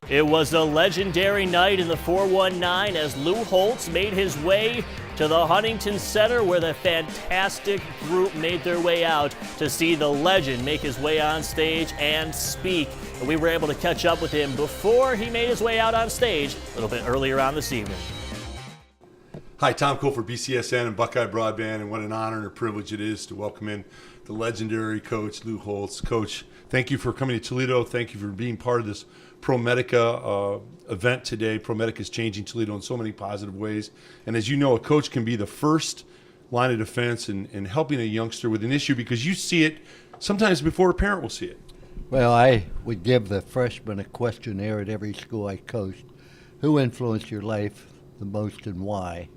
It was a legendary night in the 419 as Lou Holtz made his way to the Huntington Center, where the fantastic group made their way out to see the legend make his way on stage and speak. And we were able to catch up with him before he made his way out on stage a little bit earlier on this evening. Hi, Tom Cole for BCSN and Buckeye Broadband, and what an honor and a privilege it is to welcome in the legendary coach, Lou Holtz. Coach, thank you for coming to Toledo. Thank you for being part of this ProMedica event today. ProMedica is changing Toledo in so many positive ways. And as you know, a coach can be the first line of defense in helping a youngster with an issue, because you see it sometimes before a parent will see it. Well, I would give the freshmen a questionnaire at every school I coached. Who influenced your life the most and why?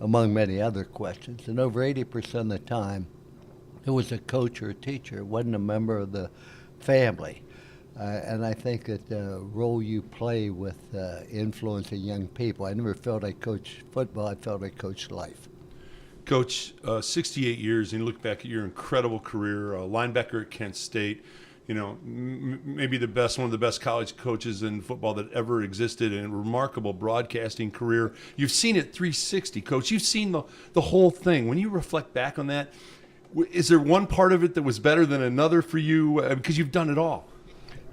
Among many other questions. And over 80% of the time, it was a coach or a teacher. It wasn't a member of the family. And I think that the role you play with influencing young people, I never felt I coached football, I felt I coached life. Coach, 68 years, and you look back at your incredible career, linebacker at Kent State, you know, maybe one of the best college coaches in football that ever existed, and a remarkable broadcasting career. You've seen it 360, Coach. You've seen the whole thing. When you reflect back on that, is there one part of it that was better than another for you? Because you've done it all.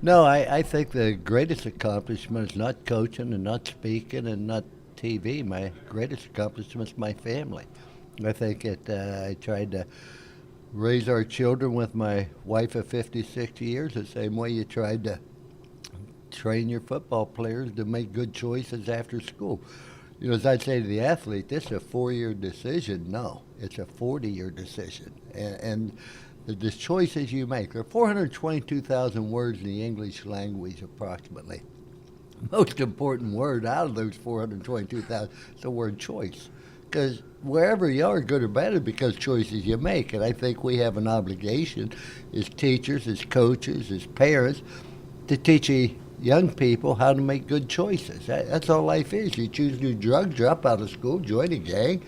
No, I think the greatest accomplishment is not coaching and not speaking and not TV. My greatest accomplishment is my family. I think I tried to raise our children with my wife of 56 years the same way you tried to train your football players to make good choices after school. You know, as I say to the athlete, this is a 4-year decision. No, it's a 40-year decision. And the choices you make, there are 422,000 words in the English language approximately. The most important word out of those 422,000 is the word choice. Because wherever you are, good or bad, it's because choices you make. And I think we have an obligation as teachers, as coaches, as parents, to teach young people how to make good choices. That's all life is. You choose to do drugs, drop out of school, join a gang,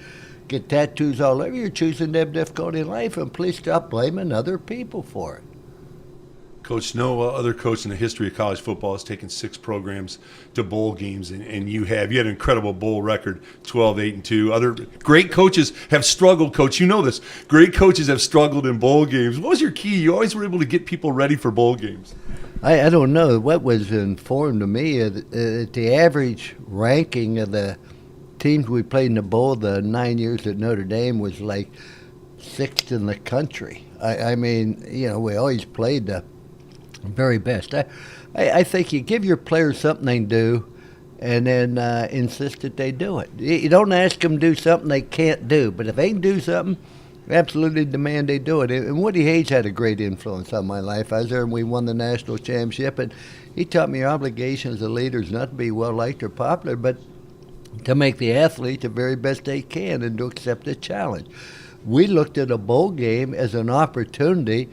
get tattoos all over. You're choosing to have difficulty in life, and please stop blaming other people for it. Coach, no other coach in the history of college football has taken 6 programs to bowl games, and you have. You had an incredible bowl record, 12-8-2. Other great coaches have struggled, Coach. You know this. Great coaches have struggled in bowl games. What was your key? You always were able to get people ready for bowl games. I don't know. What was informed to me the average ranking of the teams we played in the bowl the 9 years at Notre Dame was like 6th in the country. I mean, you know, we always played the very best. I think you give your players something they do and then insist that they do it. You don't ask them to do something they can't do, but if they can do something, absolutely demand they do it. And Woody Hayes had a great influence on my life. I was there and we won the national championship, and he taught me your obligation as a leader is not to be well-liked or popular, but to make the athlete the very best they can and to accept the challenge. We looked at a bowl game as an opportunity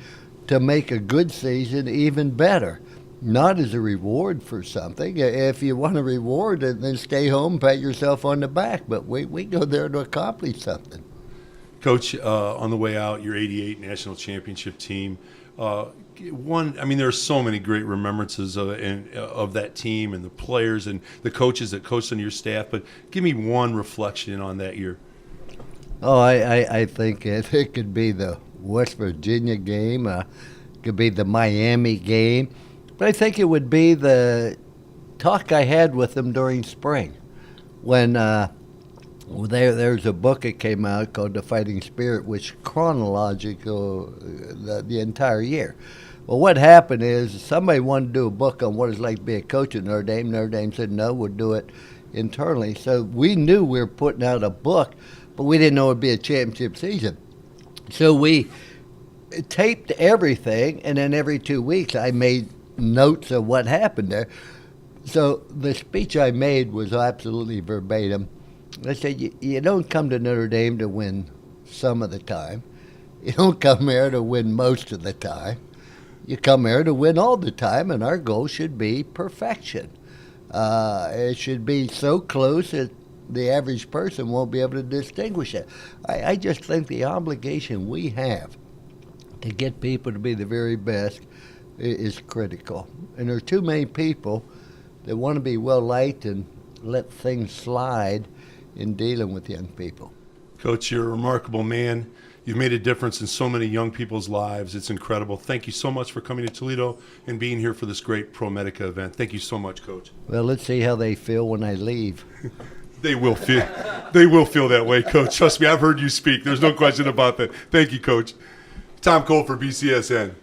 to make a good season even better, not as a reward for something. If you want a reward, then stay home, pat yourself on the back. But we go there to accomplish something. Coach, on the way out, your '88 national championship team. There are so many great remembrances of that team and the players and the coaches that coached on your staff. But give me one reflection on that year. Oh, I think it could be the West Virginia game, it could be the Miami game, but I think it would be the talk I had with them during spring when there's a book that came out called The Fighting Spirit, which chronological the entire year. Well, what happened is somebody wanted to do a book on what it's like to be a coach at Notre Dame. Notre Dame said, no, we'll do it internally. So we knew we were putting out a book, but we didn't know it would be a championship season. So we taped everything, and then every 2 weeks I made notes of what happened there. So the speech I made was absolutely verbatim. I said, you don't come to Notre Dame to win some of the time. You don't come here to win most of the time. You come here to win all the time, and our goal should be perfection. It should be so close that the average person won't be able to distinguish it. I just think the obligation we have to get people to be the very best is critical. And there are too many people that want to be well liked and let things slide in dealing with young people. Coach, you're a remarkable man. You've made a difference in so many young people's lives. It's incredible. Thank you so much for coming to Toledo and being here for this great Pro Medica event. Thank you so much, Coach. Well, let's see how they feel when I leave. They will feel that way, Coach. Trust me, I've heard you speak. There's no question about that. Thank you, Coach. Tom Cole for BCSN.